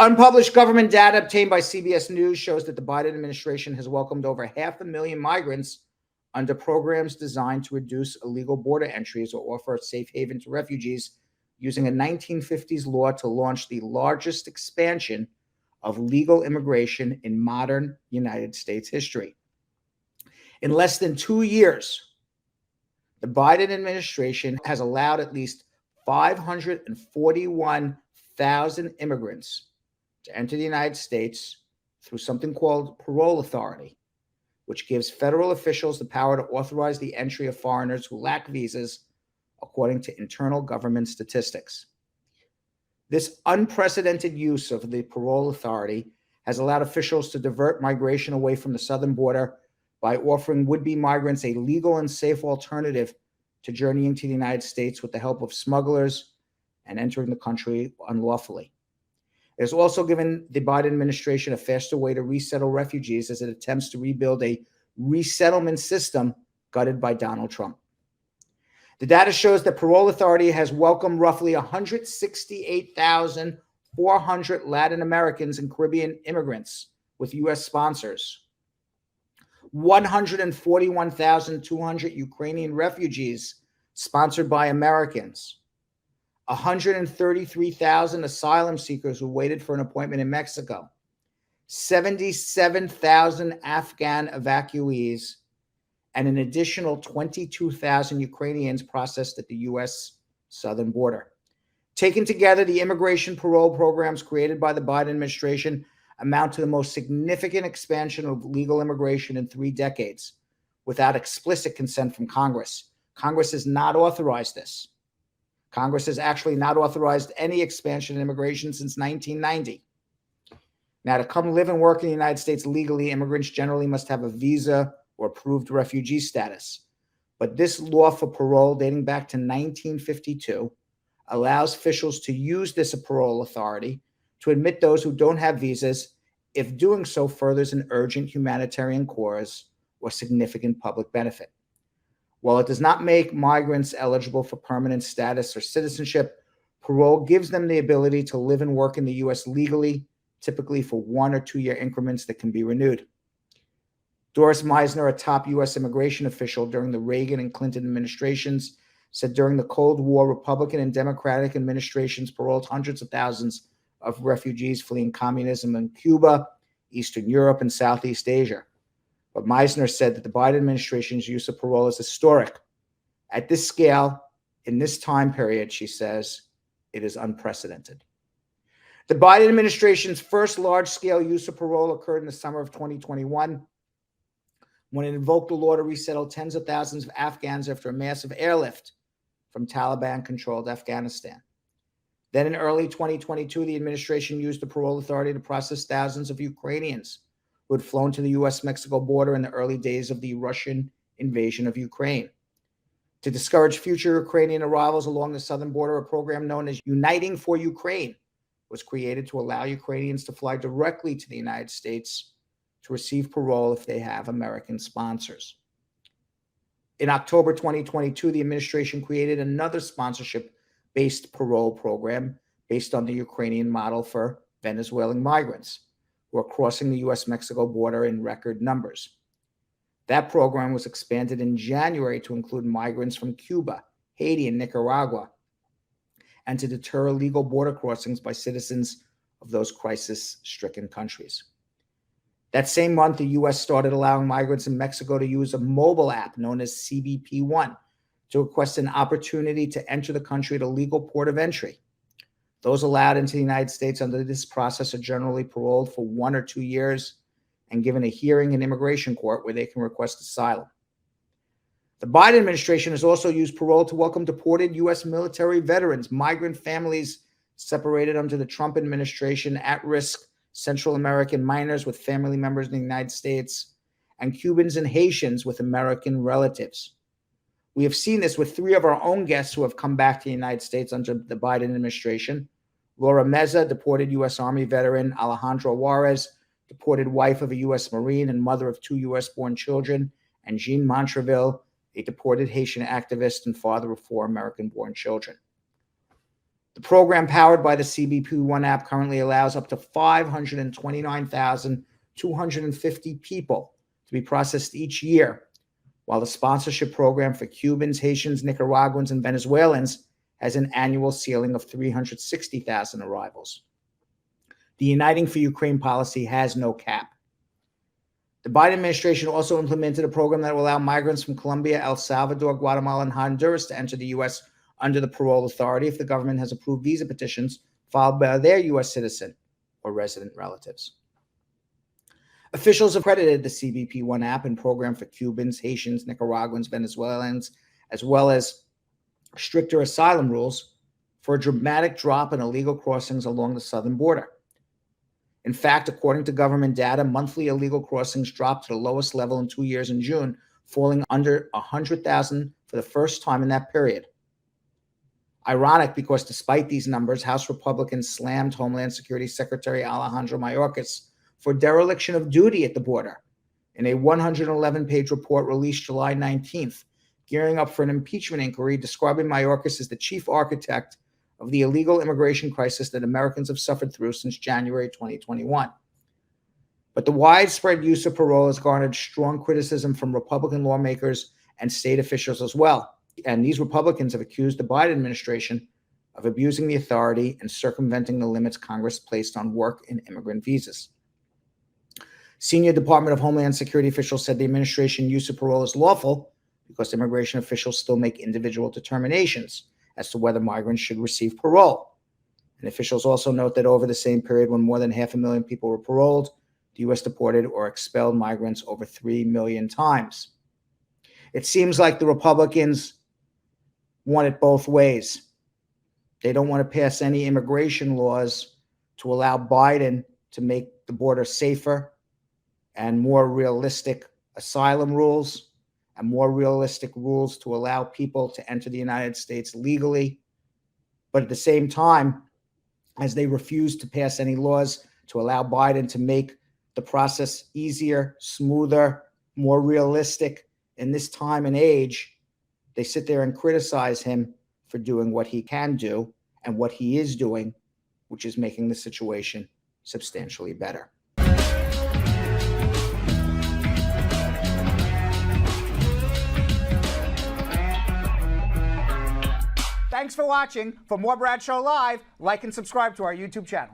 Unpublished government data obtained by CBS News shows that the Biden administration has welcomed over 500,000 migrants under programs designed to reduce illegal border entries or offer a safe haven to refugees, using a 1950s law to launch the largest expansion of legal immigration in modern United States history. In less than 2 years, the Biden administration has allowed at least 541,000 immigrants to enter the United States through something called parole authority, which gives federal officials the power to authorize the entry of foreigners who lack visas, according to internal government statistics. This unprecedented use of the parole authority has allowed officials to divert migration away from the southern border by offering would-be migrants a legal and safe alternative to journeying to the United States with the help of smugglers and entering the country unlawfully. It has also given the Biden administration a faster way to resettle refugees as it attempts to rebuild a resettlement system gutted by Donald Trump. The data shows that Parole Authority has welcomed roughly 168,400 Latin Americans and Caribbean immigrants with U.S. sponsors, 141,200 Ukrainian refugees sponsored by Americans, 133,000 asylum seekers who waited for an appointment in Mexico, 77,000 Afghan evacuees, and an additional 22,000 Ukrainians processed at the U.S. southern border. Taken together, the immigration parole programs created by the Biden administration amount to the most significant expansion of legal immigration in 3 decades, without explicit consent from Congress. Congress has not authorized this. Congress has actually not authorized any expansion in immigration since 1990. Now, to come live and work in the United States legally, immigrants generally must have a visa or approved refugee status. But this law for parole, dating back to 1952, allows officials to use this parole authority to admit those who don't have visas if doing so furthers an urgent humanitarian cause or significant public benefit. While it does not make migrants eligible for permanent status or citizenship, parole gives them the ability to live and work in the U.S. legally, typically for 1 or 2 year increments that can be renewed. Doris Meisner, a top U.S. immigration official during the Reagan and Clinton administrations, said during the Cold War, Republican and Democratic administrations paroled hundreds of thousands of refugees fleeing communism in Cuba, Eastern Europe, and Southeast Asia. But Meisner said that the Biden administration's use of parole is historic. At this scale, in this time period, she says, it is unprecedented. The Biden administration's first large-scale use of parole occurred in the summer of 2021, when it invoked the law to resettle tens of thousands of Afghans after a massive airlift from Taliban-controlled Afghanistan. Then in early 2022, the administration used the parole authority to process thousands of Ukrainians who had flown to the U.S.-Mexico border in the early days of the Russian invasion of Ukraine. To discourage future Ukrainian arrivals along the southern border, a program known as Uniting for Ukraine was created to allow Ukrainians to fly directly to the United States to receive parole if they have American sponsors. In October 2022, the administration created another sponsorship-based parole program based on the Ukrainian model for Venezuelan migrants who are crossing the U.S.-Mexico border in record numbers. That program was expanded in January to include migrants from Cuba, Haiti, and Nicaragua, and to deter illegal border crossings by citizens of those crisis-stricken countries. That same month, the U.S. started allowing migrants in Mexico to use a mobile app known as CBP-1 to request an opportunity to enter the country at a legal port of entry. Those allowed into the United States under this process are generally paroled for 1 or 2 years and given a hearing in immigration court where they can request asylum. The Biden administration has also used parole to welcome deported U.S. military veterans, migrant families separated under the Trump administration, at-risk Central American minors with family members in the United States, and Cubans and Haitians with American relatives. We have seen this with 3 of our own guests who have come back to the United States under the Biden administration. Laura Meza, deported U.S. Army veteran; Alejandro Juarez, deported wife of a U.S. Marine and mother of 2 U.S.-born children; and Jean Montreville, a deported Haitian activist and father of 4 American-born children. The program powered by the CBP-1 app currently allows up to 529,250 people to be processed each year, while the sponsorship program for Cubans, Haitians, Nicaraguans, and Venezuelans has an annual ceiling of 360,000 arrivals. The Uniting for Ukraine policy has no cap. The Biden administration also implemented a program that will allow migrants from Colombia, El Salvador, Guatemala, and Honduras to enter the U.S. under the parole authority if the government has approved visa petitions filed by their U.S. citizen or resident relatives. Officials have credited the CBP-1 app and program for Cubans, Haitians, Nicaraguans, Venezuelans, as well as stricter asylum rules for a dramatic drop in illegal crossings along the southern border. In fact, according to government data, monthly illegal crossings dropped to the lowest level in 2 years in June, falling under 100,000 for the first time in that period. Ironic because despite these numbers, House Republicans slammed Homeland Security Secretary Alejandro Mayorkas for dereliction of duty at the border in a 111-page report released July 19th, gearing up for an impeachment inquiry describing Mayorkas as the chief architect of the illegal immigration crisis that Americans have suffered through since January 2021. But the widespread use of parole has garnered strong criticism from Republican lawmakers and state officials as well. And these Republicans have accused the Biden administration of abusing the authority and circumventing the limits Congress placed on work and immigrant visas. Senior Department of Homeland Security officials said the administration use of parole is lawful because immigration officials still make individual determinations as to whether migrants should receive parole. And officials also note that over the same period when more than 500,000 people were paroled, the U.S. deported or expelled migrants over 3 million times. It seems like the Republicans want it both ways. They don't want to pass any immigration laws to allow Biden to make the border safer and more realistic asylum rules and more realistic rules to allow people to enter the United States legally. But at the same time, as they refuse to pass any laws to allow Biden to make the process easier, smoother, more realistic in this time and age, they sit there and criticize him for doing what he can do and what he is doing, which is making the situation substantially better. Thanks for watching. For more Brad Show Live, like and subscribe to our YouTube channel.